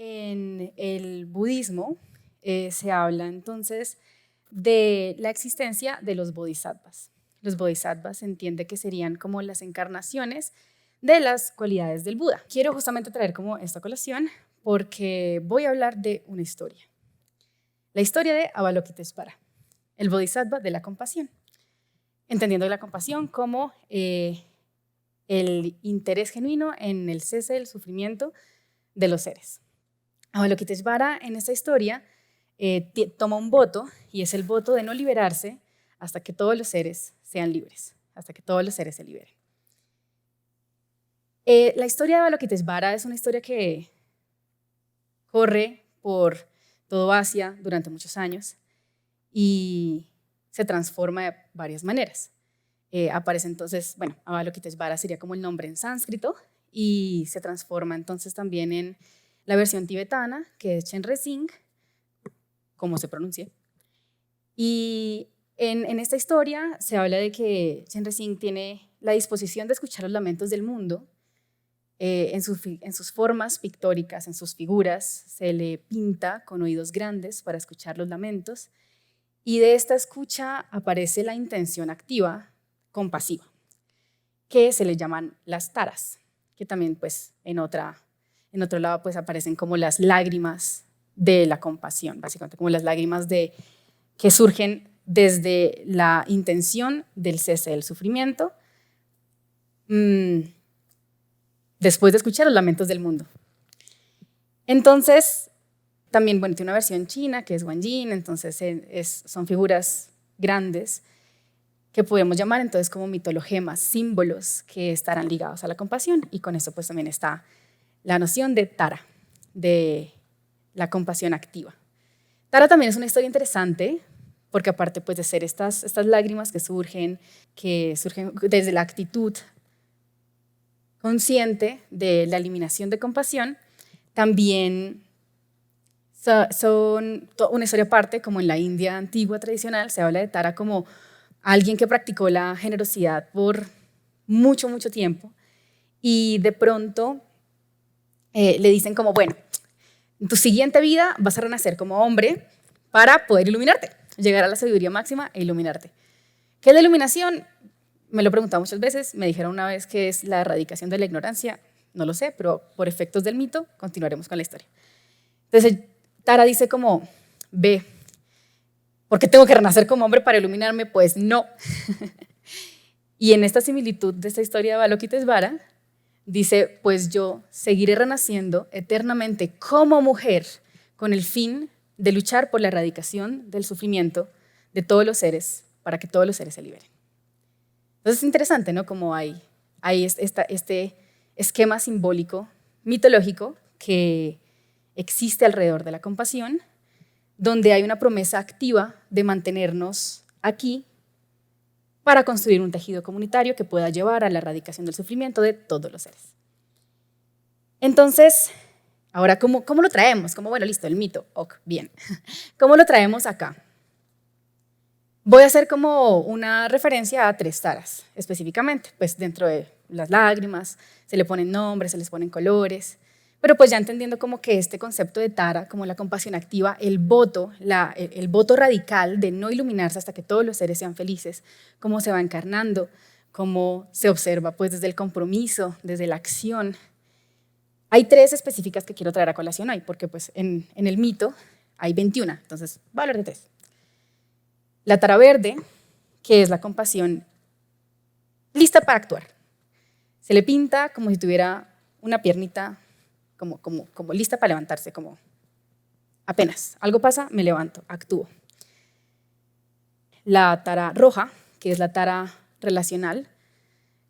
En el budismo se habla entonces de la existencia de los bodhisattvas. Los bodhisattvas se entiende que serían como las encarnaciones de las cualidades del Buda. Quiero justamente traer como esta colación porque voy a hablar de una historia. La historia de Avalokiteshvara, el bodhisattva de la compasión. Entendiendo la compasión como el interés genuino en el cese del sufrimiento de los seres. Avalokiteshvara en esta historia toma un voto, y es el voto de no liberarse hasta que todos los seres sean libres, hasta que todos los seres se liberen. La historia de Avalokiteshvara es una historia que corre por todo Asia durante muchos años y se transforma de varias maneras. Aparece entonces, Avalokiteshvara sería como el nombre en sánscrito, y se transforma entonces también en la versión tibetana, que es Chenre Singh, como se pronuncie. Y en esta historia se habla de que Chenre Singh tiene la disposición de escuchar los lamentos del mundo en sus formas pictóricas, en sus figuras. Se le pinta con oídos grandes para escuchar los lamentos, y de esta escucha aparece la intención activa, compasiva, que se le llaman las taras, que también pues en otro lado pues aparecen como las lágrimas de la compasión, básicamente como las lágrimas que surgen desde la intención del cese del sufrimiento, después de escuchar los lamentos del mundo. Entonces, también tiene una versión china que es Guanyin, entonces son figuras grandes que podemos llamar entonces como mitologemas, símbolos que estarán ligados a la compasión, y con eso pues también está la noción de Tara, de la compasión activa. Tara también es una historia interesante porque aparte pues de ser estas lágrimas que surgen desde la actitud consciente de la eliminación de compasión, también son una historia aparte, como en la India antigua tradicional se habla de Tara como alguien que practicó la generosidad por mucho, mucho tiempo, y de pronto le dicen como, bueno, en tu siguiente vida vas a renacer como hombre para poder iluminarte, llegar a la sabiduría máxima e iluminarte. ¿Qué es la iluminación? Me lo he preguntado muchas veces, me dijeron una vez que es la erradicación de la ignorancia, no lo sé, pero por efectos del mito continuaremos con la historia. Entonces Tara dice como, ve, ¿por qué tengo que renacer como hombre para iluminarme? Pues no. Y en esta similitud de esta historia de Avalokiteshvara, dice, pues yo seguiré renaciendo eternamente como mujer con el fin de luchar por la erradicación del sufrimiento de todos los seres para que todos los seres se liberen. Entonces es interesante, ¿no? Como hay este esquema simbólico, mitológico, que existe alrededor de la compasión, donde hay una promesa activa de mantenernos aquí para construir un tejido comunitario que pueda llevar a la erradicación del sufrimiento de todos los seres. Entonces, ahora, ¿cómo lo traemos? Listo, el mito, ok, bien. ¿Cómo lo traemos acá? Voy a hacer como una referencia a 3 taras, específicamente, pues dentro de las lágrimas se le ponen nombres, se les ponen colores, pero pues ya entendiendo como que este concepto de tara, como la compasión activa, el voto radical de no iluminarse hasta que todos los seres sean felices, cómo se va encarnando, cómo se observa pues desde el compromiso, desde la acción. Hay 3 específicas que quiero traer a colación hoy, porque pues en el mito hay 21, entonces voy a hablar de 3. La tara verde, que es la compasión lista para actuar. Se le pinta como si tuviera una piernita como lista para levantarse, como apenas algo pasa, me levanto, actúo. La tara roja, que es la tara relacional,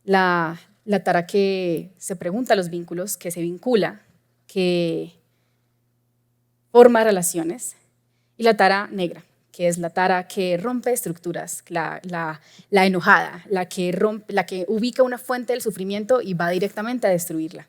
la tara que se pregunta los vínculos, que se vincula, que forma relaciones, y la tara negra, que es la tara que rompe estructuras, la enojada, la que ubica una fuente del sufrimiento y va directamente a destruirla.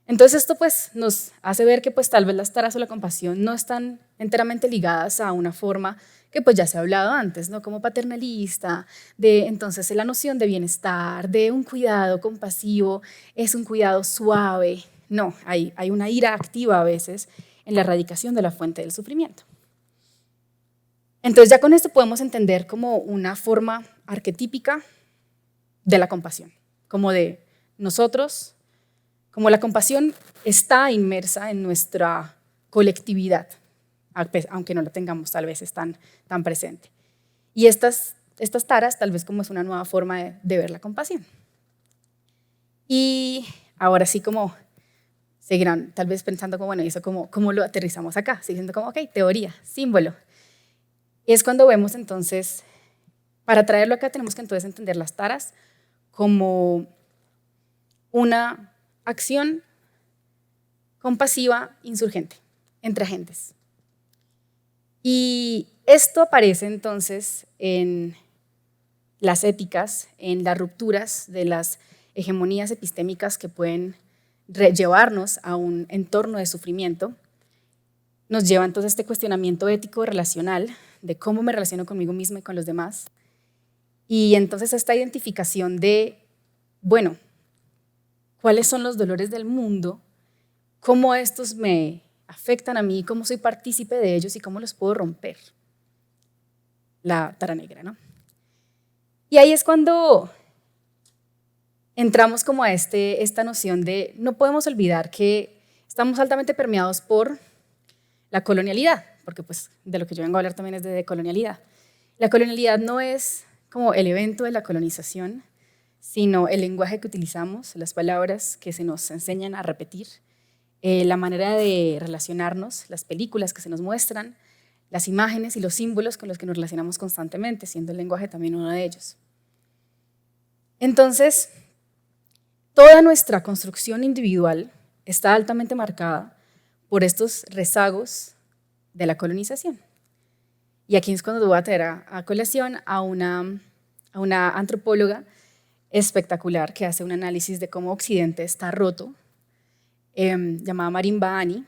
Entonces esto pues nos hace ver que pues tal vez las taras o la compasión no están enteramente ligadas a una forma que pues ya se ha hablado antes, ¿no? Como paternalista, de entonces la noción de bienestar, de un cuidado compasivo, es un cuidado suave, No, hay una ira activa a veces en la erradicación de la fuente del sufrimiento. Entonces ya con esto podemos entender como una forma arquetípica de la compasión, como de nosotros, como la compasión está inmersa en nuestra colectividad, aunque no la tengamos tal vez tan presente. Y estas taras tal vez como es una nueva forma de ver la compasión. Y ahora sí como seguirán tal vez pensando como, bueno, ¿y eso cómo lo aterrizamos acá? Siguiendo como, ok, teoría, símbolo. Y es cuando vemos entonces, para traerlo acá tenemos que entonces entender las taras como una acción compasiva insurgente entre agentes. Y esto aparece entonces en las éticas, en las rupturas de las hegemonías epistémicas que pueden llevarnos a un entorno de sufrimiento. Nos lleva entonces a este cuestionamiento ético relacional de cómo me relaciono conmigo misma y con los demás. Y entonces esta identificación de, bueno, ¿cuáles son los dolores del mundo? ¿Cómo estos me afectan a mí? ¿Cómo soy partícipe de ellos y cómo los puedo romper? La tara negra, ¿no? Y ahí es cuando entramos como a esta noción de no podemos olvidar que estamos altamente permeados por la colonialidad, porque pues de lo que yo vengo a hablar también es de decolonialidad. La colonialidad no es como el evento de la colonización, sino el lenguaje que utilizamos, las palabras que se nos enseñan a repetir, la manera de relacionarnos, las películas que se nos muestran, las imágenes y los símbolos con los que nos relacionamos constantemente, siendo el lenguaje también uno de ellos. Entonces, toda nuestra construcción individual está altamente marcada por estos rezagos de la colonización. Y aquí es cuando voy a traer a colación a una antropóloga espectacular que hace un análisis de cómo Occidente está roto, llamada Marimba Ani.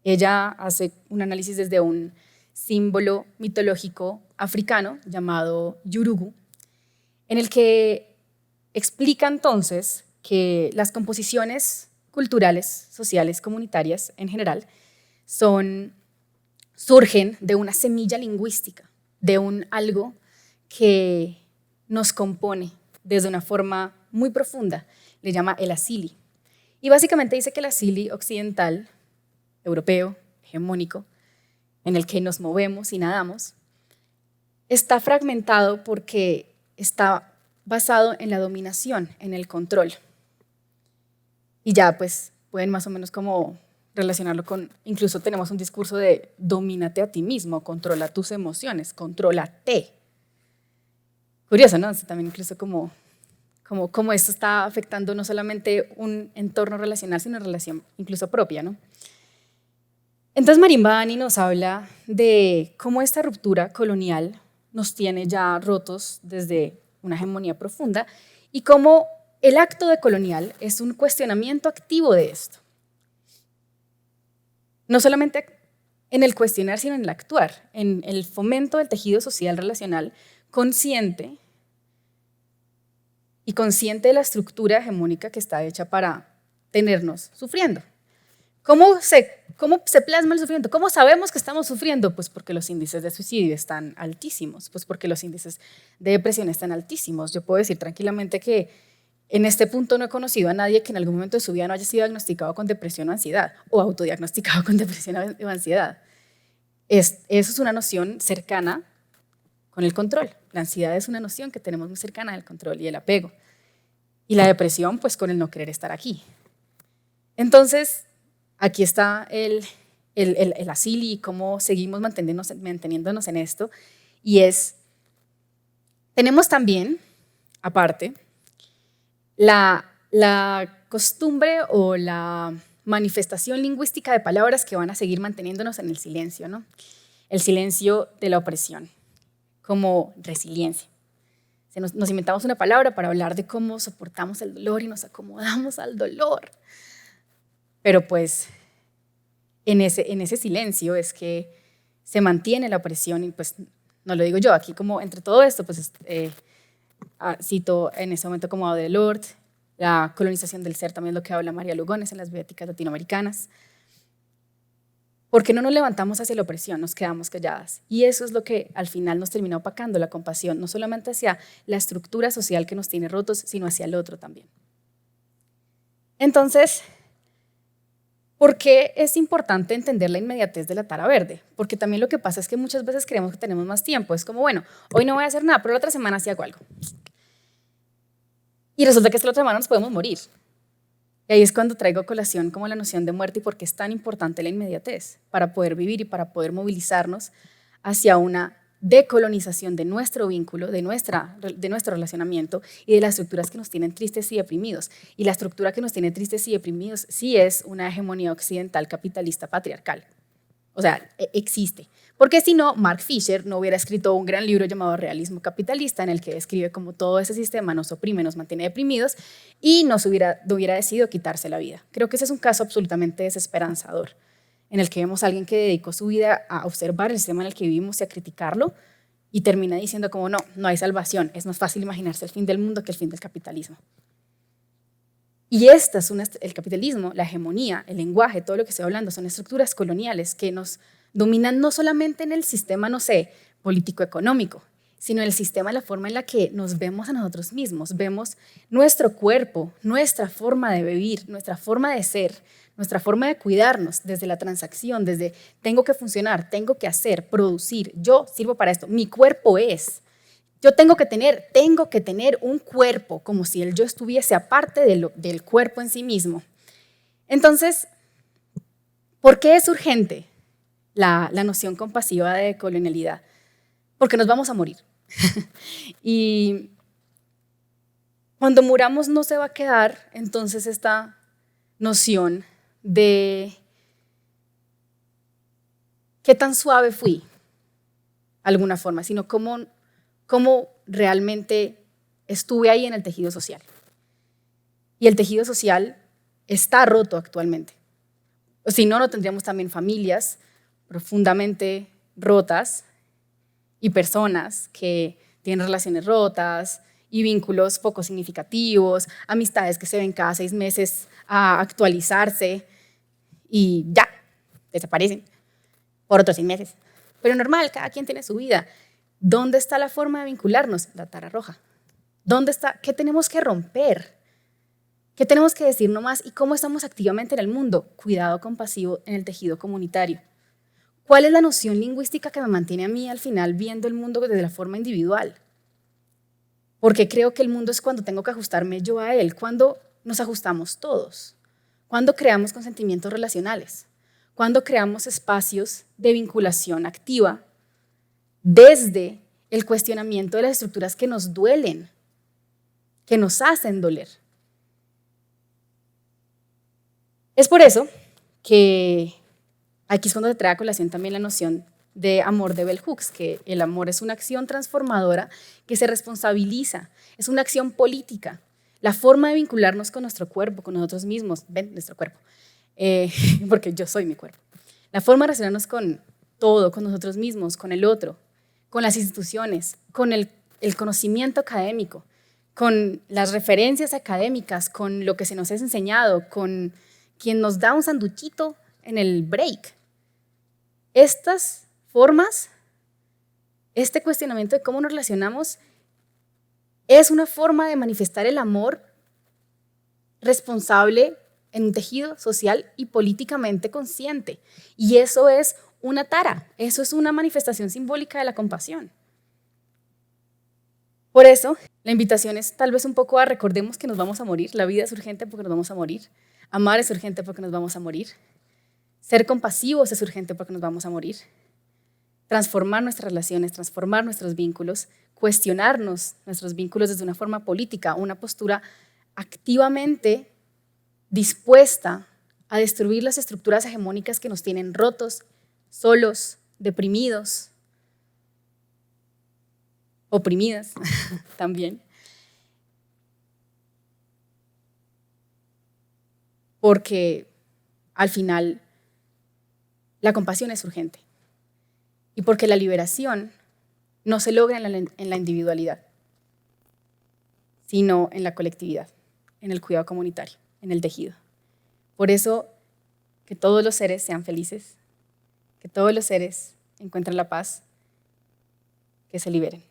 Ella hace un análisis desde un símbolo mitológico africano llamado Yurugu, en el que explica entonces que las composiciones culturales, sociales, comunitarias en general, surgen de una semilla lingüística, de un algo que nos compone desde una forma muy profunda, le llama el asili. Y básicamente dice que el asili occidental, europeo, hegemónico, en el que nos movemos y nadamos, está fragmentado porque está basado en la dominación, en el control. Y ya pues pueden más o menos como relacionarlo con, incluso tenemos un discurso de domínate a ti mismo, controla tus emociones, contrólate. Curioso, ¿no? También incluso como esto está afectando no solamente un entorno relacional, sino una relación incluso propia, ¿no? Entonces Marimba Ani nos habla de cómo esta ruptura colonial nos tiene ya rotos desde una hegemonía profunda y cómo el acto de colonial es un cuestionamiento activo de esto. No solamente en el cuestionar, sino en el actuar, en el fomento del tejido social relacional consciente y consciente de la estructura hegemónica que está hecha para tenernos sufriendo. ¿Cómo se plasma el sufrimiento? ¿Cómo sabemos que estamos sufriendo? Pues porque los índices de suicidio están altísimos, pues porque los índices de depresión están altísimos. Yo puedo decir tranquilamente que en este punto no he conocido a nadie que en algún momento de su vida no haya sido diagnosticado con depresión o ansiedad, o autodiagnosticado con depresión o ansiedad. Eso es una noción cercana con el control. La ansiedad es una noción que tenemos muy cercana del control y el apego. Y la depresión, pues con el no querer estar aquí. Entonces, aquí está el asili y cómo seguimos manteniéndonos en esto. Y tenemos también, aparte, la costumbre o la manifestación lingüística de palabras que van a seguir manteniéndonos en el silencio, ¿no? El silencio de la opresión, como resiliencia. Nos inventamos una palabra para hablar de cómo soportamos el dolor y nos acomodamos al dolor. Pero pues en ese silencio es que se mantiene la opresión y pues no lo digo yo, aquí como entre todo esto pues cito en ese momento como a Audre Lorde, La colonización del ser también es lo que habla María Lugones en las bioéticas latinoamericanas. ¿Por qué no nos levantamos hacia la opresión? Nos quedamos calladas. Y eso es lo que al final nos termina opacando la compasión, no solamente hacia la estructura social que nos tiene rotos, sino hacia el otro también. Entonces, ¿por qué es importante entender la inmediatez de la tara verde? Porque también lo que pasa es que muchas veces creemos que tenemos más tiempo. Es como, bueno, hoy no voy a hacer nada, pero la otra semana sí hago algo. Y resulta que esta otra semana nos podemos morir. Y ahí es cuando traigo a colación como la noción de muerte y por qué es tan importante la inmediatez para poder vivir y para poder movilizarnos hacia una decolonización de nuestro vínculo, de nuestro relacionamiento y de las estructuras que nos tienen tristes y deprimidos. Y la estructura que nos tiene tristes y deprimidos sí es una hegemonía occidental capitalista patriarcal. O sea, existe. Porque si no, Mark Fisher no hubiera escrito un gran libro llamado Realismo Capitalista, en el que describe cómo todo ese sistema nos oprime, nos mantiene deprimidos y no hubiera decidido quitarse la vida. Creo que ese es un caso absolutamente desesperanzador, en el que vemos a alguien que dedicó su vida a observar el sistema en el que vivimos y a criticarlo, y termina diciendo como no hay salvación, es más fácil imaginarse el fin del mundo que el fin del capitalismo. Y esta es el capitalismo, la hegemonía, el lenguaje, todo lo que estoy hablando son estructuras coloniales que nos dominan no solamente en el sistema, no sé, político-económico, sino en el sistema, la forma en la que nos vemos a nosotros mismos, vemos nuestro cuerpo, nuestra forma de vivir, nuestra forma de ser, nuestra forma de cuidarnos desde la transacción, desde tengo que funcionar, tengo que hacer, producir, yo sirvo para esto, mi cuerpo es. Yo tengo que tener un cuerpo, como si el yo estuviese aparte del cuerpo en sí mismo. Entonces, ¿por qué es urgente la noción compasiva de colonialidad? Porque nos vamos a morir. Y cuando muramos no se va a quedar entonces esta noción de qué tan suave fui, de alguna forma, sino cómo realmente estuve ahí en el tejido social. Y el tejido social está roto actualmente. O si no, no tendríamos también familias profundamente rotas y personas que tienen relaciones rotas y vínculos poco significativos, amistades que se ven cada 6 meses a actualizarse y ya, desaparecen por otros 6 meses. Pero normal, cada quien tiene su vida. ¿Dónde está la forma de vincularnos? La tara roja. ¿Dónde está? ¿Qué tenemos que romper? ¿Qué tenemos que decir nomás? ¿Y cómo estamos activamente en el mundo? Cuidado compasivo en el tejido comunitario. ¿Cuál es la noción lingüística que me mantiene a mí al final viendo el mundo desde la forma individual? Porque creo que el mundo es cuando tengo que ajustarme yo a él, cuando nos ajustamos todos, cuando creamos consentimientos relacionales, cuando creamos espacios de vinculación activa desde el cuestionamiento de las estructuras que nos duelen, que nos hacen doler. Es por eso que aquí es cuando se trae a colación también la noción de amor de Bell Hooks, que el amor es una acción transformadora que se responsabiliza, es una acción política. La forma de vincularnos con nuestro cuerpo, con nosotros mismos, ven, nuestro cuerpo, porque yo soy mi cuerpo. La forma de relacionarnos con todo, con nosotros mismos, con el otro, con las instituciones, con el conocimiento académico, con las referencias académicas, con lo que se nos ha enseñado, con quien nos da un sanduchito en el break. Estas formas, este cuestionamiento de cómo nos relacionamos, es una forma de manifestar el amor responsable en un tejido social y políticamente consciente. Y eso es una tara, eso es una manifestación simbólica de la compasión. Por eso, la invitación es tal vez un poco a recordemos que nos vamos a morir, la vida es urgente porque nos vamos a morir, amar es urgente porque nos vamos a morir, ser compasivos es urgente porque nos vamos a morir, transformar nuestras relaciones, transformar nuestros vínculos, cuestionarnos nuestros vínculos desde una forma política, una postura activamente dispuesta a destruir las estructuras hegemónicas que nos tienen rotos, solos, deprimidos, oprimidas también. Porque al final la compasión es urgente y porque la liberación no se logra en la individualidad, sino en la colectividad, en el cuidado comunitario, en el tejido. Por eso, que todos los seres sean felices, que todos los seres encuentren la paz, que se liberen.